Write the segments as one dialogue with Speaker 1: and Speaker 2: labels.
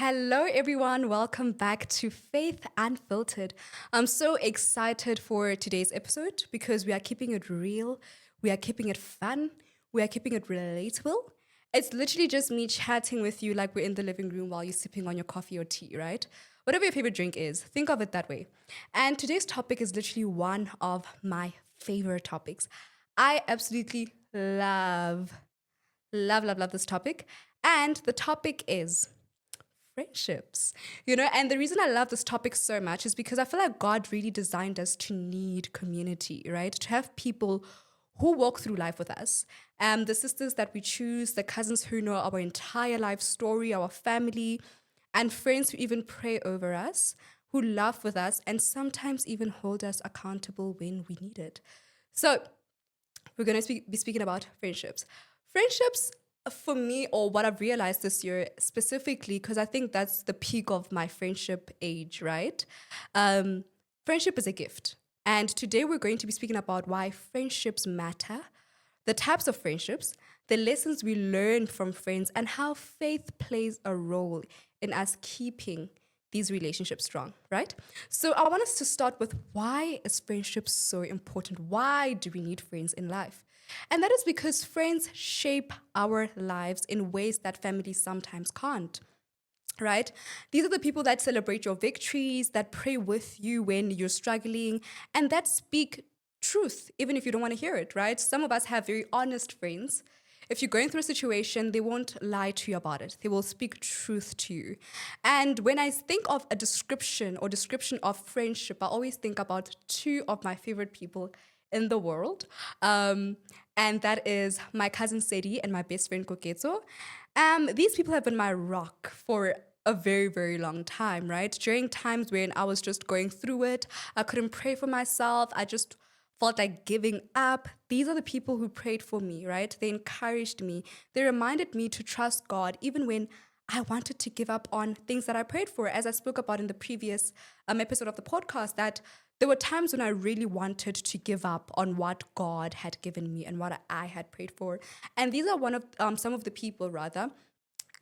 Speaker 1: Hello, everyone. Welcome back to Faith Unfiltered. I'm so excited for today's episode because we are keeping it real, we are keeping it fun, we are keeping it relatable. It's literally just me chatting with you like we're in the living room while you're sipping on your coffee or tea, right? Whatever your favorite drink is, think of it that way. And today's topic is literally one of my favorite topics. I absolutely love this topic. And the topic is friendships. And the reason I love this topic so much is because I feel like God really designed us to need community, right? To have people who walk through life with us. The sisters that we choose, the cousins who know our entire life story, our family, and friends who even pray over us, who laugh with us, and sometimes even hold us accountable when we need it. So, we're going to be speaking about friendships. Friendships, for me, or what I've realized this year specifically, because I think that's the peak of my friendship age, right? Um, Friendship is a gift. And today we're going to be speaking about why friendships matter, the types of friendships, the lessons we learn from friends, and how faith plays a role in us keeping these relationships strong, right? So I want us to start with why is friendship so important? Why do we need friends in life? And that is because friends shape our lives in ways that families sometimes can't, right? These are the people that celebrate your victories, that pray with you when you're struggling, and that speak truth, even if you don't want to hear it, right? Some of us have very honest friends. If you're going through a situation, they won't lie to you about it. They will speak truth to you. And when I think of a description of friendship, I always think about two of my favorite people in the world. And that is my cousin Sedi and my best friend Koketso. These people have been my rock for a very, very long time, right? During times when I was just going through it, I couldn't pray for myself. I just felt like giving up. These are the people who prayed for me, right? They encouraged me. They reminded me to trust God even when I wanted to give up on things that I prayed for. As I spoke about in the previous episode of the podcast, that there were times when I really wanted to give up on what God had given me and what I had prayed for. And these are one of some of the people, rather,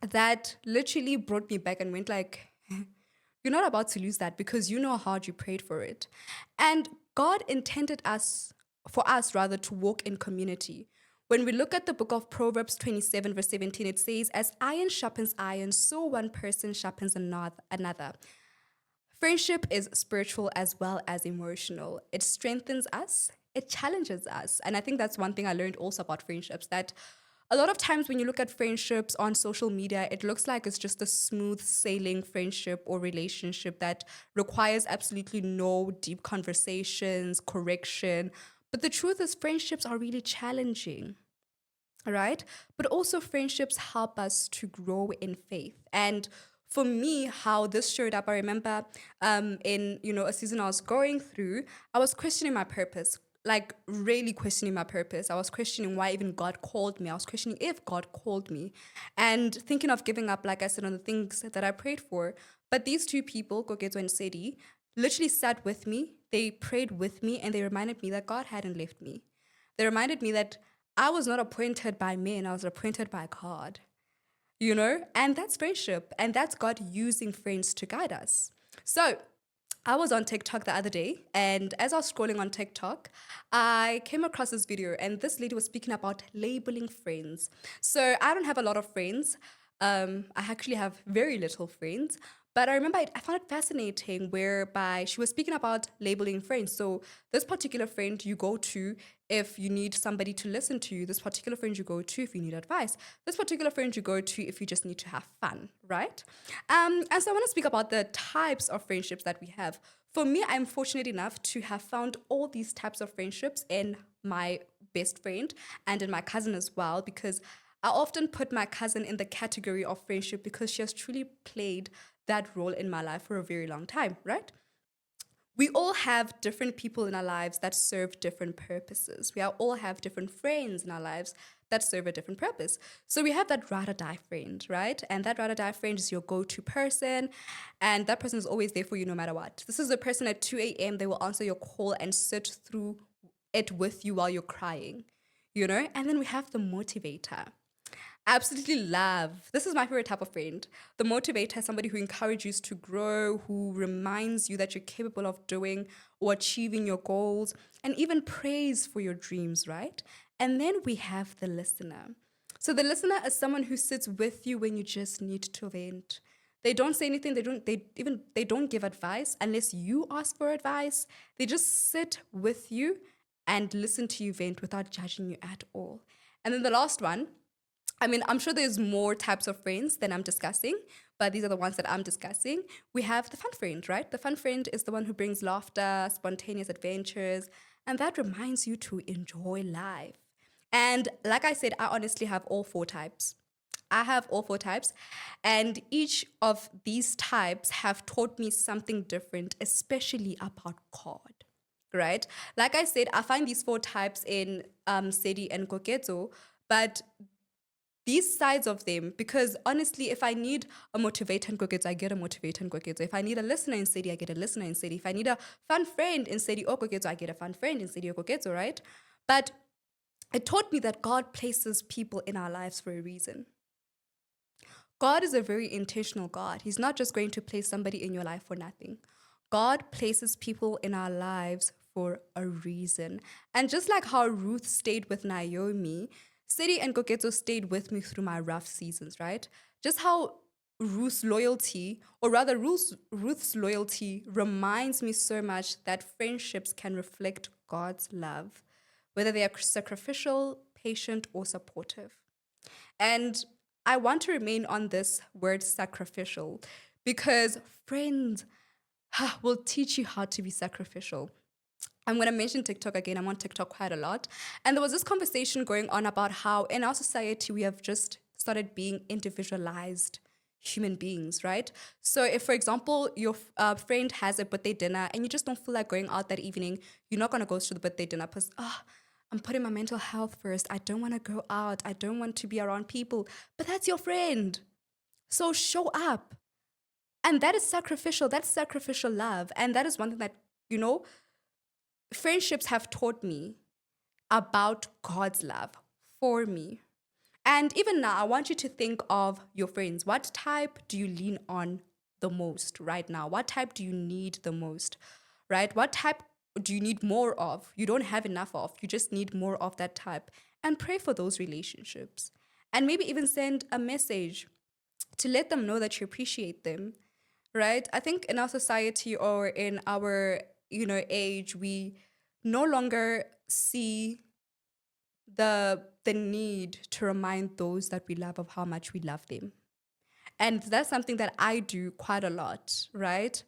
Speaker 1: that literally brought me back and went like, you're not about to lose that because you know how hard you prayed for it. And God intended for us rather to walk in community. When we look at the book of Proverbs 27, verse 17, it says, as iron sharpens iron, so one person sharpens another. Friendship is spiritual as well as emotional. It strengthens us, it challenges us. And I think that's one thing I learned also about friendships, that a lot of times when you look at friendships on social media, it looks like it's just a smooth sailing friendship or relationship that requires absolutely no deep conversations, correction. But the truth is, friendships are really challenging, right? But also, friendships help us to grow in faith. And for me, how this showed up, I remember in a season I was going through, I was questioning my purpose, like really questioning my purpose. I was questioning why even God called me. I was questioning if God called me, and thinking of giving up, like I said, on the things that I prayed for. But these two people, Gogeto and Sedi, literally sat with me. They prayed with me, and they reminded me that God hadn't left me. They reminded me that I was not appointed by men, I was appointed by God, And that's friendship, and that's God using friends to guide us. So I was on TikTok the other day, and as I was scrolling on TikTok, I came across this video, and this lady was speaking about labeling friends. So I don't have a lot of friends. I actually have very little friends. But I remember I found it fascinating whereby she was speaking about labeling friends. So this particular friend you go to if you need somebody to listen to you. This particular friend you go to if you need advice. This particular friend you go to if you just need to have fun, right? And so I want to speak about the types of friendships that we have. For me, I'm fortunate enough to have found all these types of friendships in my best friend and in my cousin as well, because I often put my cousin in the category of friendship because she has truly played that role in my life for a very long time, right? We all have different people in our lives that serve different purposes. All have different friends in our lives that serve a different purpose. So we have that ride or die friend, right? And that ride or die friend is your go-to person, and that person is always there for you no matter what. This is the person at 2 a.m. They will answer your call and sit through it with you while you're crying, And then we have the motivator. Absolutely love. This is my favorite type of friend. The motivator is somebody who encourages you to grow, who reminds you that you're capable of doing or achieving your goals, and even prays for your dreams, right? And then we have the listener. So the listener is someone who sits with you when you just need to vent. They don't say anything, they don't give advice unless you ask for advice. They just sit with you and listen to you vent without judging you at all. And then the last one, I mean, I'm sure there's more types of friends than I'm discussing, but these are the ones that I'm discussing. We have the fun friend, right? The fun friend is the one who brings laughter, spontaneous adventures, and that reminds you to enjoy life. And like I said, I honestly have all four types. I have all four types, and each of these types have taught me something different, especially about God, right? Like I said, I find these four types in Sedi and Koketso, but these sides of them, because honestly, if I need a motivator in Koketso, I get a motivator in Koketso. If I need a listener in Sedi, I get a listener in Sedi. If I need a fun friend in Sedi or Koketso, I get a fun friend in Sedi or Koketso, right? But it taught me that God places people in our lives for a reason. God is a very intentional God. He's not just going to place somebody in your life for nothing. God places people in our lives for a reason. And just like how Ruth stayed with Naomi, Siri and Koketso stayed with me through my rough seasons, right? Just how Ruth's loyalty, or rather Ruth's loyalty, reminds me so much that friendships can reflect God's love, whether they are sacrificial, patient, or supportive. And I want to remain on this word sacrificial because friends will teach you how to be sacrificial. I'm going to mention TikTok again. I'm on TikTok quite a lot. And there was this conversation going on about how in our society we have just started being individualized human beings, right? So if, for example, your friend has a birthday dinner and you just don't feel like going out that evening, you're not going to go to the birthday dinner because, I'm putting my mental health first. I don't want to go out. I don't want to be around people. But that's your friend. So show up. And that is sacrificial. That's sacrificial love. And that is one thing that, you know, friendships have taught me about God's love for me. And even now, I want you to think of your friends. What type do you lean on the most right now? What type do you need the most, right? What type do you need more of? You don't have enough of. You just need more of that type. And pray for those relationships. And maybe even send a message to let them know that you appreciate them, right? I think in our society or in our, age, we no longer see the need to remind those that we love of how much we love them. And that's something that I do quite a lot, right?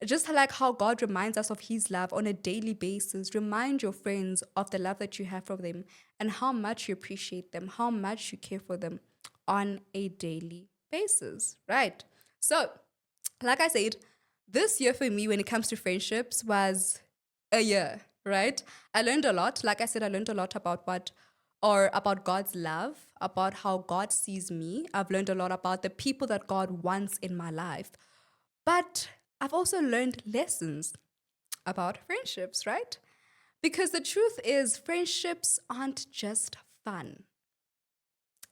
Speaker 1: Just like how God reminds us of his love on a daily basis, remind your friends of the love that you have for them and how much you appreciate them, how much you care for them on a daily basis, right? So, like I said, this year for me when it comes to friendships was a year, right? I learned a lot. Like I said, I learned a lot about God's love, about how God sees me. I've learned a lot about the people that God wants in my life. But I've also learned lessons about friendships, right? Because the truth is, friendships aren't just fun.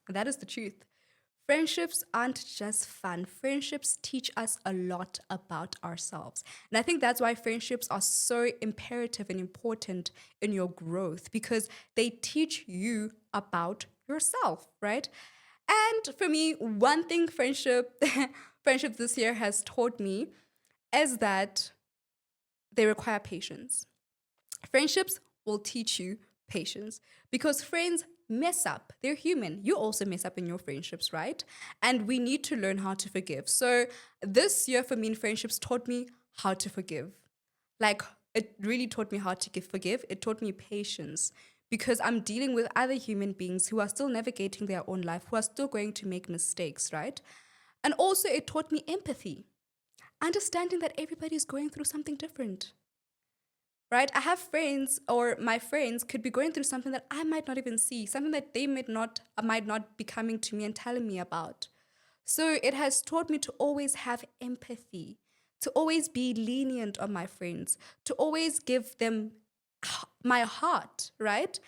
Speaker 1: That is the truth. Friendships aren't just fun. Friendships teach us a lot about ourselves. And I think that's why friendships are so imperative and important in your growth because they teach you about yourself, right? And for me, one thing friendship this year has taught me is that they require patience. Friendships will teach you patience because friends mess up. They're human. You also mess up in your friendships, right? And we need to learn how to forgive. So this year for me in friendships taught me how to forgive. Like it really taught me how to forgive. It taught me patience because I'm dealing with other human beings who are still navigating their own life, who are still going to make mistakes, right? And also it taught me empathy, understanding that everybody's going through something different, right? I have friends, or my friends could be going through something that I might not even see, something that they might not be coming to me and telling me about. So it has taught me to always have empathy, to always be lenient on my friends, to always give them my heart, right?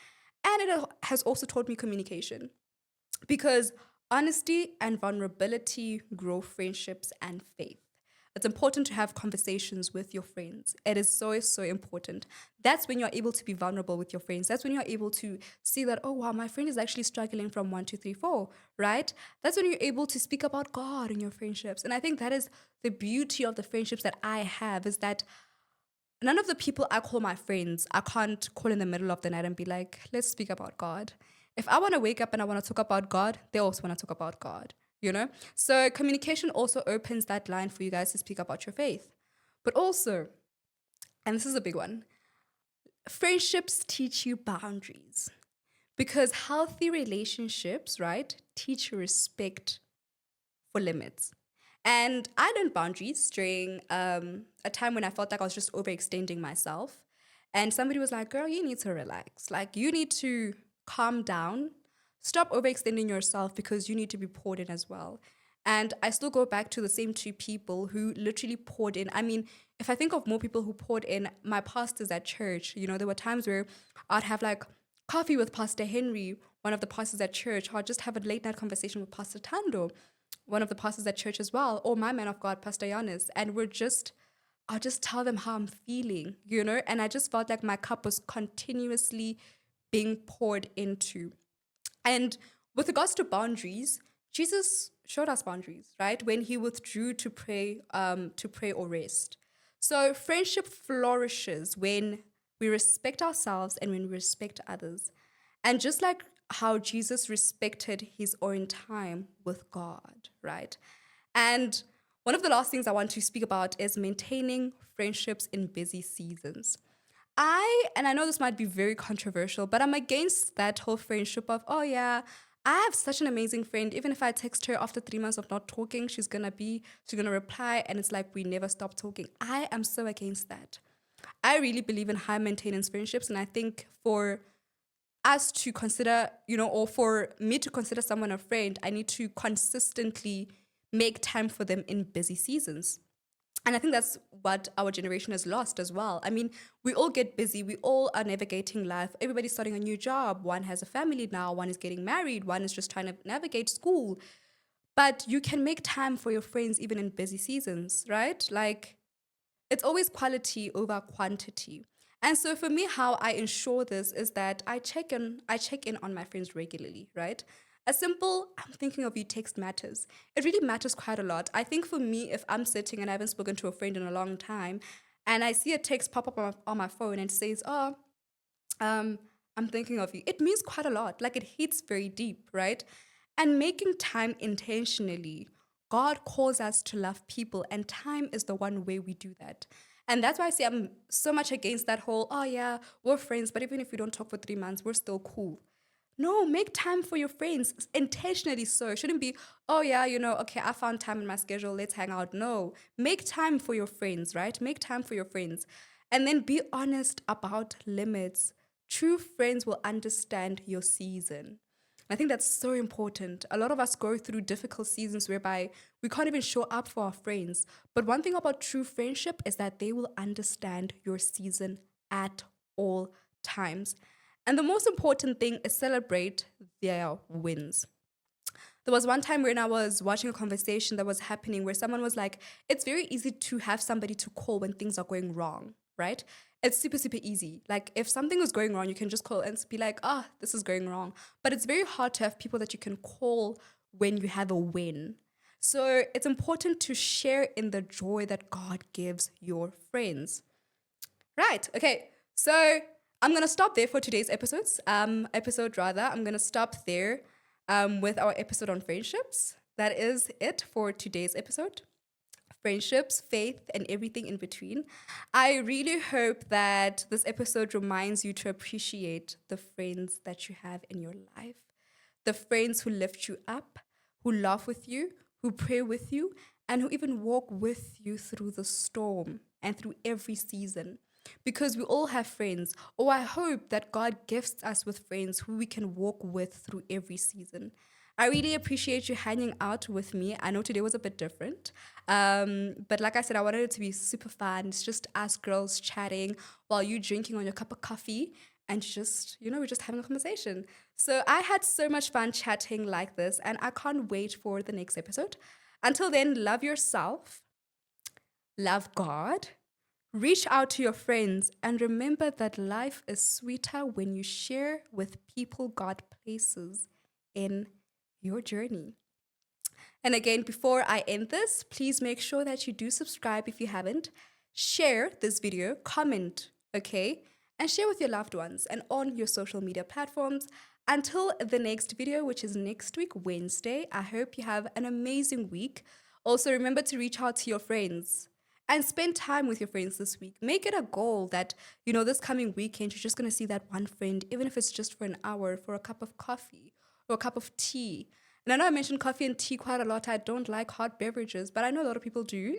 Speaker 1: And it has also taught me communication because Honesty and vulnerability grow friendships and faith. It's important to have conversations with your friends. It is so, so important. That's when you're able to be vulnerable with your friends. That's when you're able to see that, oh, wow, my friend is actually struggling from one, two, three, four, right? That's when you're able to speak about God in your friendships. And I think that is the beauty of the friendships that I have is that none of the people I call my friends, I can't call in the middle of the night and be like, let's speak about God. If I want to wake up and I want to talk about God, they also want to talk about God, you know? So communication also opens that line for you guys to speak about your faith. But also, and this is a big one, friendships teach you boundaries because healthy relationships, right, teach you respect for limits. And I learned boundaries during a time when I felt like I was just overextending myself. And somebody was like, girl, you need to relax. Like, you need to calm down, stop overextending yourself because you need to be poured in as well. And I still go back to the same two people who literally poured in. I mean, if I think of more people who poured in, my pastors at church, you know, there were times where I'd have like coffee with Pastor Henry, one of the pastors at church, or I'd just have a late night conversation with Pastor Tando, one of the pastors at church as well, or my man of God, Pastor Yanis, and I'll just tell them how I'm feeling, you know, and I just felt like my cup was continuously being poured into. And with regards to boundaries, Jesus showed us boundaries, right? When he withdrew to pray or rest. So friendship flourishes when we respect ourselves and when we respect others. And just like how Jesus respected his own time with God, right? And one of the last things I want to speak about is maintaining friendships in busy seasons. And I know this might be very controversial, but I'm against that whole friendship of, oh yeah, I have such an amazing friend. Even if I text her after 3 months of not talking, she's gonna reply, and it's like we never stop talking. I am so against that. I really believe in high maintenance friendships, and I think for us to consider, you know, or for me to consider someone a friend, I need to consistently make time for them in busy seasons. And I think that's what our generation has lost as well. I mean, we all get busy. We all are navigating life. Everybody's starting a new job. One has a family now. One is getting married. One is just trying to navigate school. But you can make time for your friends even in busy seasons, right? Like, it's always quality over quantity. And so for me, how I ensure this is that I check in on my friends regularly, right? A simple I'm thinking of you text matters. It really matters quite a lot. I think for me, if I'm sitting and I haven't spoken to a friend in a long time and I see a text pop up on my phone and it says, oh, um, I'm thinking of you. It means quite a lot. Like it hits very deep, right? And making time intentionally, God calls us to love people, and time is the one way we do that. And that's why I say I'm so much against that whole, oh yeah, we're friends, but even if we don't talk for 3 months, we're still cool. No, make time for your friends intentionally. So it shouldn't be, oh yeah, you know, okay, I found time in my schedule, let's hang out. No, make time for your friends, right? Make time for your friends. And then be honest about limits. True friends will understand your season. I think that's so important. A lot of us go through difficult seasons whereby we can't even show up for our friends. But one thing about true friendship is that they will understand your season at all times. And the most important thing is celebrate their wins. There was one time when I was watching a conversation that was happening where someone was like, it's very easy to have somebody to call when things are going wrong, right? It's super, super easy. Like if something is going wrong, you can just call and be like, this is going wrong. But it's very hard to have people that you can call when you have a win. So it's important to share in the joy that God gives your friends. Right. Okay. So I'm gonna stop there for today's episode rather. I'm gonna stop there with our episode on friendships. That is it for today's episode. Friendships, faith, and everything in between. I really hope that this episode reminds you to appreciate the friends that you have in your life, the friends who lift you up, who laugh with you, who pray with you, and who even walk with you through the storm and through every season. Because we all have friends, or I hope that God gifts us with friends who we can walk with through every season. I really appreciate you hanging out with me. I know today was a bit different. But like I said, I wanted it to be super fun. It's just us girls chatting while you drinking on your cup of coffee and just, we're just having a conversation. So I had so much fun chatting like this, and I can't wait for the next episode. Until then, love yourself, love God, reach out to your friends, and remember that life is sweeter when you share with people God places in your journey. And again, before I end this, please make sure that you do subscribe if you haven't. Share this video, comment, okay? And share with your loved ones and on your social media platforms. Until the next video, which is next week, Wednesday, I hope you have an amazing week. Also, remember to reach out to your friends and spend time with your friends this week. Make it a goal that, this coming weekend, you're just going to see that one friend, even if it's just for an hour, for a cup of coffee or a cup of tea. And I know I mentioned coffee and tea quite a lot. I don't like hot beverages, but I know a lot of people do.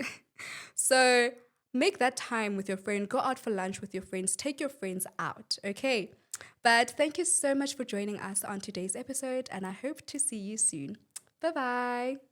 Speaker 1: So make that time with your friend. Go out for lunch with your friends. Take your friends out, okay? But thank you so much for joining us on today's episode, and I hope to see you soon. Bye-bye.